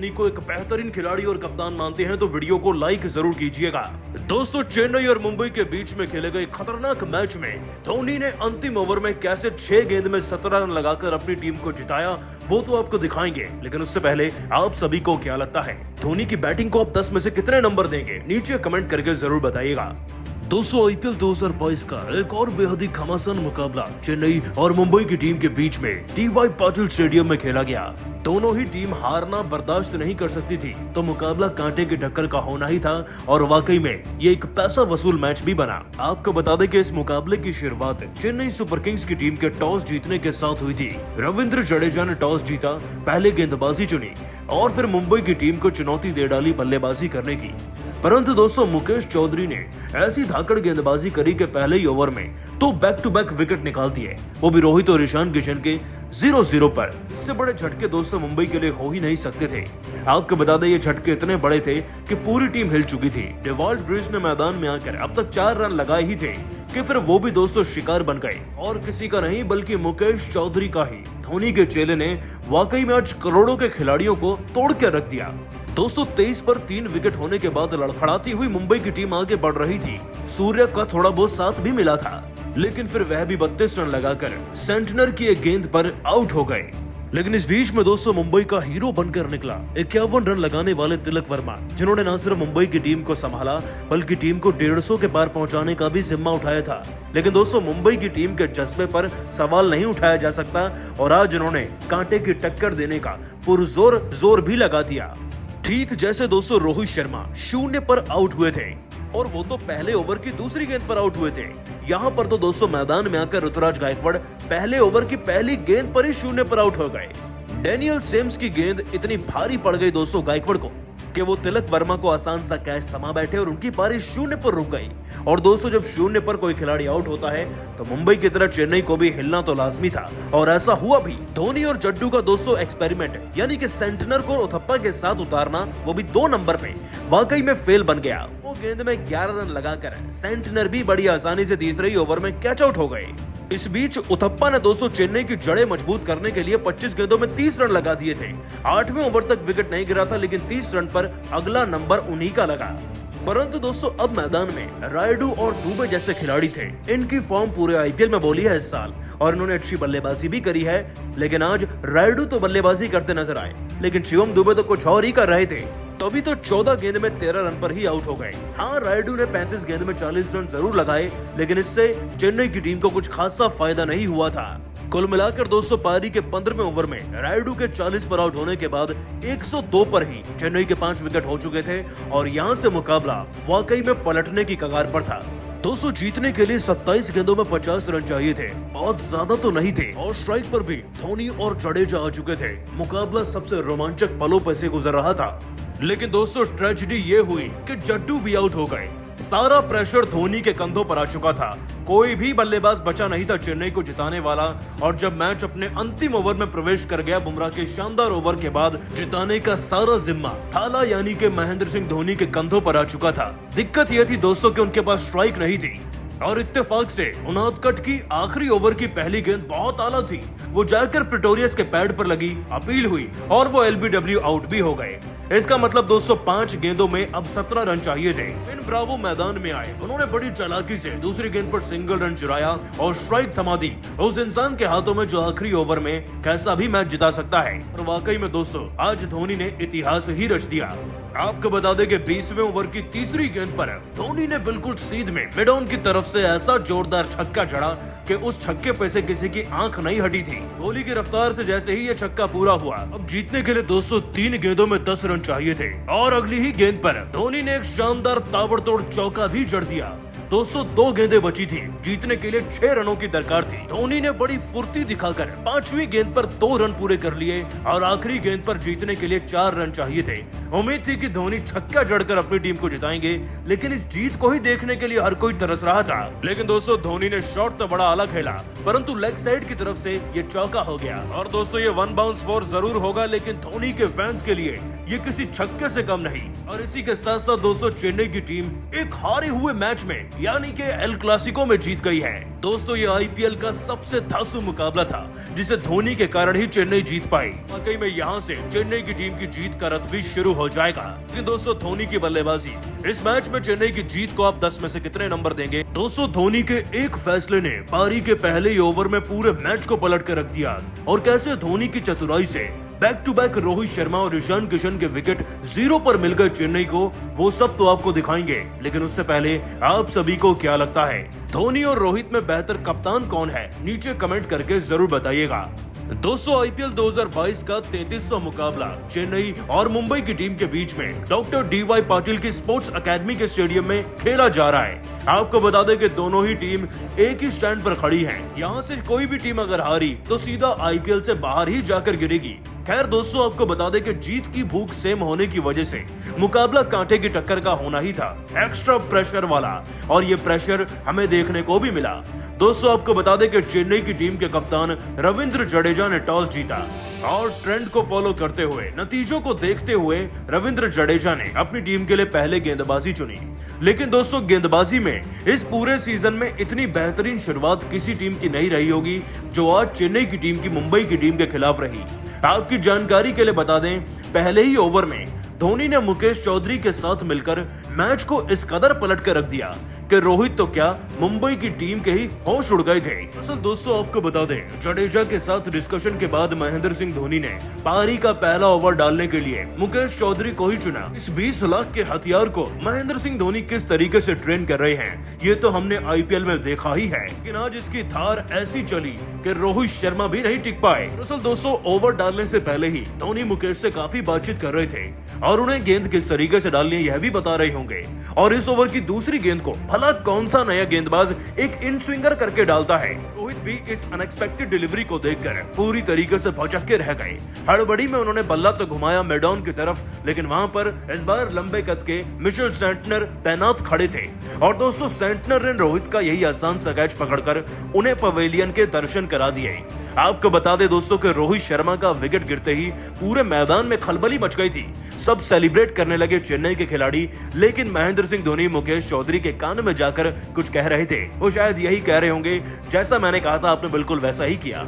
धोनी को एक बेहतरीन खिलाड़ी और कप्तान मानते हैं तो वीडियो को लाइक जरूर कीजिएगा। दोस्तों, चेन्नई और मुंबई के बीच में खेले गए खतरनाक मैच में धोनी ने अंतिम ओवर में कैसे 6 गेंद में 17 रन लगाकर अपनी टीम को जिताया वो तो आपको दिखाएंगे, लेकिन उससे पहले आप सभी को क्या लगता है धोनी की बैटिंग को आप 10 में से कितने नंबर देंगे, नीचे कमेंट करके जरूर बताइएगा। दोस्तों, आईपीएल 2022 का एक और बेहद ही घमासान मुकाबला चेन्नई और मुंबई की टीम के बीच में डी.वाई. पाटिल स्टेडियम में खेला गया। दोनों ही टीम हारना बर्दाश्त नहीं कर सकती थी, तो मुकाबला कांटे की टक्कर का होना ही था और वाकई में ये एक पैसा वसूल मैच भी बना। आपको बता दें कि इस मुकाबले की शुरुआत चेन्नई सुपर किंग्स की टीम के टॉस जीतने के साथ हुई थी। रविंद्र जडेजा ने टॉस जीता, पहले गेंदबाजी चुनी और फिर मुंबई की टीम को चुनौती दे डाली बल्लेबाजी करने की। परंतु दोस्तों, मुकेश चौधरी ने ऐसी धाकड़ गेंदबाजी करी के पहले ही ओवर में तो बैक टू बैक विकेट निकाल दिए, वो भी रोहित और ईशान किशन के 0-0 पर। इससे बड़े झटके दोस्तों मुंबई के लिए हो ही नहीं सकते थे। आपको बता दें ये झटके इतने बड़े थे कि पूरी टीम हिल चुकी थी। डेवाल्ड ब्रिज ने मैदान में आकर अब तक 4 रन लगाए ही थे कि फिर वो भी दोस्तों शिकार बन गए, और किसी का नहीं बल्कि मुकेश चौधरी का ही। धोनी के चेले ने वाकई में आज करोड़ों के खिलाड़ियों को तोड़ के रख दिया। दोस्तों, 23 पर 3 विकेट होने के बाद लड़खड़ाती हुई मुंबई की टीम आगे बढ़ रही थी। सूर्य का थोड़ा बहुत साथ भी मिला था, लेकिन फिर वह भी 32 रन लगाकर सेंटनर की एक गेंद पर आउट हो गए। लेकिन इस बीच में दोस्तों मुंबई का हीरो बनकर निकला 51 रन लगाने वाले तिलक वर्मा, जिन्होंने न सिर्फ मुंबई की टीम को संभाला बल्कि टीम को 150 के पार पहुंचाने का भी जिम्मा उठाया था। लेकिन दोस्तों, मुंबई की टीम के जज्बे पर सवाल नहीं उठाया जा सकता और आज इन्होंने कांटे की टक्कर देने का पुरजोर जोर भी लगा दिया। ठीक जैसे दोस्तों रोहित शर्मा 0 पर आउट हुए थे, और वो तो पहले ओवर की दूसरी गेंद पर आउट हुए थे। यहाँ पर तो दोस्तों मैदान में आकर ऋतुराज गायकवाड़ पहले ओवर की पहली गेंद पर ही 0 पर आउट हो गए। डेनियल सेम्स की गेंद इतनी भारी पड़ गई दोस्तों गायकवाड़ को कि वो तिलक वर्मा को आसान सा कैच थमा बैठे और उनकी पारी 0 पर रुक गई। और दोस्तों, जब 0 पर कोई खिलाड़ी आउट होता है तो मुंबई की तरह चेन्नई को भी हिलना तो लाजमी था, और ऐसा हुआ भी। धोनी और जड्डू का दोस्तों एक्सपेरिमेंट, यानी कि सेंटनर को उथप्पा के साथ उतारना, वो भी 2 नंबर पे, वाकई में फेल बन गया। वो गेंद में 11 रन लगाकर सेंटनर भी बड़ी आसानी से तीसरे ही ओवर में कैच आउट हो गए। इस बीच उथप्पा ने दोस्तों चेन्नई की जड़ें मजबूत करने के लिए 25 गेंदों में 30 रन लगा दिए थे। 8वें ओवर तक विकेट नहीं गिरा था, लेकिन 30 रन पर अगला नंबर उन्हीं का लगा। परंतु दोस्तों, अब मैदान में रायडू और दुबे जैसे खिलाड़ी थे। इनकी फॉर्म पूरे आईपीएल में बोली है इस साल, और इन्होंने अच्छी बल्लेबाजी भी करी है। लेकिन आज रायडू तो बल्लेबाजी करते नजर आए, लेकिन शिवम दुबे तो कुछ और ही कर रहे थे। तभी तो 14 गेंद में 13 रन पर ही आउट हो गए। हाँ, रायडू ने 35 गेंद में 40 रन जरूर लगाए, लेकिन इससे चेन्नई की टीम को कुछ खासा फायदा नहीं हुआ था। कुल मिलाकर दोस्तों पारी के 15वें ओवर में रायडू के 40 पर आउट होने के बाद 102 पर ही चेन्नई के 5 विकेट हो चुके थे, और यहाँ से मुकाबला वाकई में पलटने की कगार पर था। दोस्तों, जीतने के लिए 27 गेंदों में 50 रन चाहिए थे, बहुत ज्यादा तो नहीं थे, और स्ट्राइक पर भी धोनी और जडेजा आ चुके थे। मुकाबला सबसे रोमांचक पलों पर से गुजर रहा था। लेकिन दोस्तों, ट्रेजेडी ये हुई कि जड्डू भी आउट हो गए। सारा प्रेशर धोनी के कंधों पर आ चुका था। कोई भी बल्लेबाज बचा नहीं था चेन्नई को जिताने वाला, और जब मैच अपने अंतिम ओवर में प्रवेश कर गया, बुमराह के शानदार ओवर के बाद जिताने का सारा जिम्मा थाला यानी कि महेंद्र सिंह धोनी के कंधों पर आ चुका था। दिक्कत यह थी दोस्तों कि उनके पास स्ट्राइक नहीं थी, और इत्तेफाक से उनादकट की आखिरी ओवर की पहली गेंद बहुत आला थी। वो जाकर प्रिटोरियस के पैड पर लगी, अपील हुई और वो एलबीडब्ल्यू आउट भी हो गए। इसका मतलब दोस्तों 5 गेंदों में अब 17 रन चाहिए थे। फिन ब्रावो मैदान में आए, उन्होंने बड़ी चालाकी से दूसरी गेंद पर सिंगल रन चुराया और स्ट्राइक थमा दी उस इंसान के हाथों में जो आखिरी ओवर में कैसा भी मैच जिता सकता है। और वाकई में दोस्तों आज धोनी ने इतिहास ही रच दिया। आपको बता दें कि 20वें ओवर की तीसरी गेंद पर धोनी ने बिल्कुल सीध में मिड ऑन की तरफ से ऐसा जोरदार छक्का जड़ा कि उस छक्के पे से किसी की आंख नहीं हटी थी। गोली की रफ्तार से जैसे ही ये छक्का पूरा हुआ, अब जीतने के लिए दोस्तों 3 गेंदों में 10 रन चाहिए थे, और अगली ही गेंद पर धोनी ने एक शानदार ताबड़तोड़ चौका भी जड़ दिया। दोस्तों 2 गेंदें बची थी, जीतने के लिए 6 रनों की दरकार थी। धोनी ने बड़ी फुर्ती दिखाकर 5वीं गेंद पर 2 रन पूरे कर लिए, और आखिरी गेंद पर जीतने के लिए 4 रन चाहिए थे। उम्मीद थी कि धोनी छक्का जड़कर अपनी टीम को जिताएंगे, लेकिन इस जीत को ही देखने के लिए हर कोई तरस रहा था। लेकिन दोस्तों धोनी ने शॉट तो बड़ा अलग खेला, परंतु लेग साइड की तरफ से ये चौका हो गया। और दोस्तों ये 1 बाउंस 4 जरूर होगा, लेकिन धोनी के फैंस के लिए ये किसी छक्के से कम नहीं। और इसी के साथ साथ दोस्तों चेन्नई की टीम एक हारे हुए मैच में यानी कि एल क्लासिको में जीत गई है। दोस्तों ये आईपीएल का सबसे धांसू मुकाबला था जिसे धोनी के कारण ही चेन्नई जीत पाई। वाकई में यहाँ से चेन्नई की टीम की जीत का रथ भी शुरू हो जाएगा। लेकिन दोस्तों धोनी की बल्लेबाजी, इस मैच में चेन्नई की जीत को आप 10 में से कितने नंबर देंगे? दोस्तों धोनी के एक फैसले ने पारी के पहले ही ओवर में पूरे मैच को पलट कर रख दिया और कैसे धोनी की चतुराई से back to back Rohit Sharma और ईशान किशन के विकेट 0 पर मिल गए चेन्नई को, वो सब तो आपको दिखाएंगे। लेकिन उससे पहले आप सभी को क्या लगता है, धोनी और रोहित में बेहतर कप्तान कौन है? नीचे कमेंट करके जरूर बताइएगा। दोस्तों आईपीएल 2022 का 33वां मुकाबला चेन्नई और मुंबई की टीम के बीच में डॉक्टर डीवाई पाटिल की स्पोर्ट्स अकेडमी के स्टेडियम में खेला जा रहा है। आपको बता दें कि दोनों ही टीम एक ही स्टैंड पर खड़ी है। यहाँ से कोई भी टीम अगर हारी तो सीधा आईपीएल से बाहर ही जाकर गिरेगी। खैर दोस्तों आपको बता दें कि जीत की भूख सेम होने की वजह से मुकाबला कांटे की टक्कर का होना ही था, एक्स्ट्रा प्रेशर वाला, और ये प्रेशर हमें देखने को भी मिला। दोस्तों आपको बता दें कि चेन्नई की टीम के कप्तान रविंद्र जडेजा ने टॉस जीता और ट्रेंड को फॉलो करते हुए, नतीजों को देखते हुए रविंद्र जडेजा ने अपनी टीम के लिए पहले गेंदबाजी चुनी। लेकिन दोस्तों गेंदबाजी में इस पूरे सीजन में इतनी बेहतरीन शुरुआत किसी टीम की नहीं रही होगी जो आज चेन्नई की टीम की मुंबई की टीम के खिलाफ रही। आपकी जानकारी के लिए बता दें, पहले ही ओवर में धोनी ने मुकेश चौधरी के साथ मिलकर मैच को इस कदर पलट कर रख दिया कि रोहित तो क्या मुंबई की टीम के ही होश उड़ गए थे। असल दोस्तों आपको बता दें, जडेजा के साथ डिस्कशन के बाद महेंद्र सिंह धोनी ने पारी का पहला ओवर डालने के लिए मुकेश चौधरी को ही चुना। इस 20 लाख के हथियार को महेंद्र सिंह धोनी किस तरीके से ट्रेन कर रहे हैं ये तो हमने आईपीएल में देखा ही है। लेकिन आज इसकी धार ऐसी चली कि रोहित शर्मा भी नहीं टिक पाए। असल दोस्तों ओवर डालने से पहले ही धोनी मुकेश से काफी बातचीत कर रहे थे और उन्हें गेंद किस तरीके से डालनी है यह भी बता रहे होंगे। और इस ओवर की दूसरी गेंद को भला कौन सा नया गेंदबाज एक इन स्विंगर करके डालता है। रोहित भी इस अनएक्सपेक्टेड डिलीवरी को देखकर पूरी तरीके से भौचक के रह गए। हड़बड़ी में उन्होंने बल्ला तो घुमाया मैदान की तरफ, लेकिन वहां पर इस बार लंबे कद के मिचेल सेंटनर तैनात खड़े थे और दोस्तों सेंटनर ने रोहित का यही आसान सा कैच पकड़कर उन्हें पवेलियन के दर्शन करा दिए। आपको बता दें दोस्तों कि रोहित शर्मा का विकेट गिरते ही पूरे मैदान में खलबली मच गई थी। सब सेलिब्रेट करने लगे चेन्नई के खिलाड़ी, लेकिन महेंद्र सिंह धोनी मुकेश चौधरी के कान में जाकर कुछ कह रहे थे। वो शायद यही कह रहे होंगे जैसा मैंने कहा था, आपने बिल्कुल वैसा ही किया।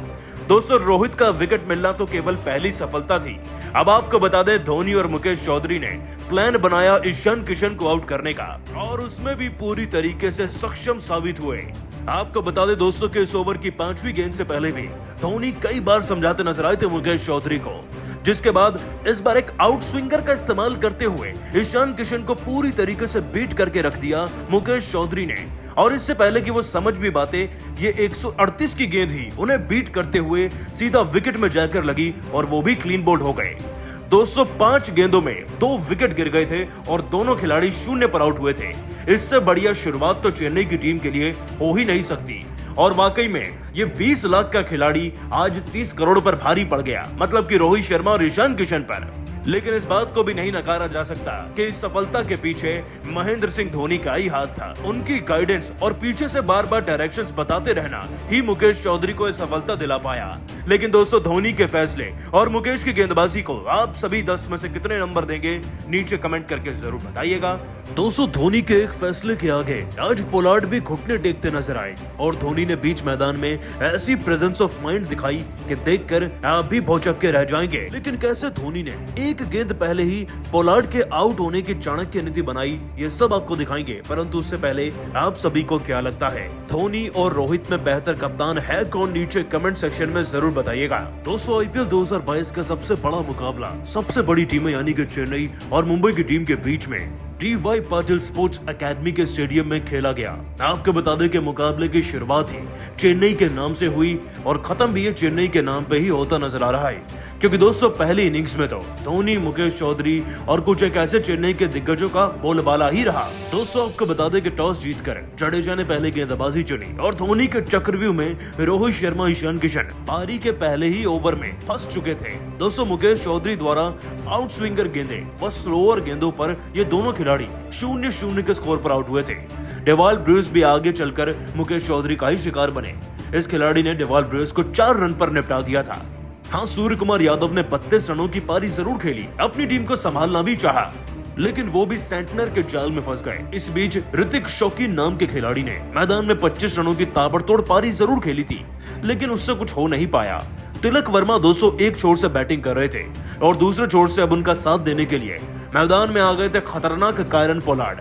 दोस्तों रोहित का विकेट मिलना तो केवल पहली सफलता थी। अब आपको बता दें, धोनी और मुकेश चौधरी ने प्लान बनाया ईशान किशन को आउट करने का और उसमें भी पूरी तरीके से सक्षम साबित हुए। आपको बता दें दोस्तों कि इस ओवर की 5वीं गेंद से पहले भी धोनी कई बार समझाते नजर आए थे मुकेश चौधरी को, जिसके बाद इस बार एक आउट स्विंगर का इस्तेमाल करते हुए ईशान किशन को पूरी तरीके से बीट करके रख दिया मुकेश चौधरी ने। और इससे पहले कि वो समझ भी बातें, ये 138 की गेंद ही उन्हें बीट करते हुए सीधा विकेट में जाकर लगी और वो भी क्लीन बोल्ड हो गए। 205 गेंदों में 2 विकेट गिर गए थे और दोनों खिलाड़ी 0 पर आउट हुए थे। इससे बढ़िया शुरुआत तो चेन्नई की टीम के लिए हो ही नहीं सकती। और वाकई में ये 20 लाख का खिलाड़ी आज 30 करोड़ पर भारी पड़ गया, मतलब कि रोहित शर्मा और ईशान किशन पर। लेकिन इस बात को भी नहीं नकारा जा सकता कि इस सफलता के पीछे महेंद्र सिंह धोनी का ही हाथ था। उनकी गाइडेंस और पीछे से बार बार डायरेक्शंस बताते रहना ही मुकेश चौधरी को यह सफलता दिला पाया। लेकिन दोस्तों धोनी के फैसले और मुकेश की गेंदबाजी को आप सभी 10 में से कितने नंबर देंगे, नीचे कमेंट करके जरूर बताइएगा। दोस्तों धोनी के एक फैसले के आगे आज पोलार्ड भी घुटने टेकते नजर आए और धोनी ने बीच मैदान में ऐसी प्रेजेंस ऑफ माइंड दिखाई कि देखकर आप भी भौचक के रह जाएंगे। लेकिन कैसे धोनी ने एक गेंद पहले ही पोलार्ड के आउट होने की चाणक्य नीति बनाई, ये सब आपको दिखाएंगे। परंतु उससे पहले आप सभी को क्या लगता है, धोनी और रोहित में बेहतर कप्तान है कौन? नीचे कमेंट सेक्शन में जरूर बताइएगा। दोस्तों आईपीएल 2022 का सबसे बड़ा मुकाबला सबसे बड़ी टीमें यानी कि चेन्नई और मुंबई की टीम के बीच में डीवाई पाटिल स्पोर्ट्स अकेडमी के स्टेडियम में खेला गया। आपको बता दें कि मुकाबले की शुरुआत ही चेन्नई के नाम से हुई और खत्म भी ये चेन्नई के नाम पे ही होता नजर आ रहा है, क्योंकि दोस्तों पहली इनिंग्स में तो धोनी, मुकेश चौधरी और कुछ एक ऐसे चेन्नई के दिग्गजों का बोलबाला ही रहा। दोस्तों आपको बता दें कि टॉस जीतकर जडेजा ने पहले गेंदबाजी चुनी और धोनी के चक्रव्यूह में रोहित शर्मा, ईशान किशन पारी के पहले ही ओवर में फंस चुके थे। दोस्तों मुकेश चौधरी द्वारा आउट स्विंगर गेंदे व स्लोअर गेंदों पर ये दोनों खिलाड़ी 0-0 के स्कोर पर आउट हुए थे। डेवाल ब्रूस भी आगे चलकर मुकेश चौधरी का ही शिकार बने। इस खिलाड़ी ने डेवाल ब्रूस को 4 रन पर निपटा दिया था। हाँ, सूर्य कुमार यादव ने 32 रनों की पारी जरूर खेली, अपनी टीम को संभालना भी चाहा, लेकिन वो भी सेंटनर के जाल में फंस गए। इस बीच ऋतिक शौकीन नाम के खिलाड़ी ने मैदान में 25 रनों की ताबड़तोड़ पारी जरूर खेली थी, लेकिन उससे कुछ हो नहीं पाया। तिलक वर्मा 201 छोर से बैटिंग कर रहे थे और दूसरे छोर से अब उनका साथ देने के लिए मैदान में आ गए थे खतरनाक कायरन पोलार्ड।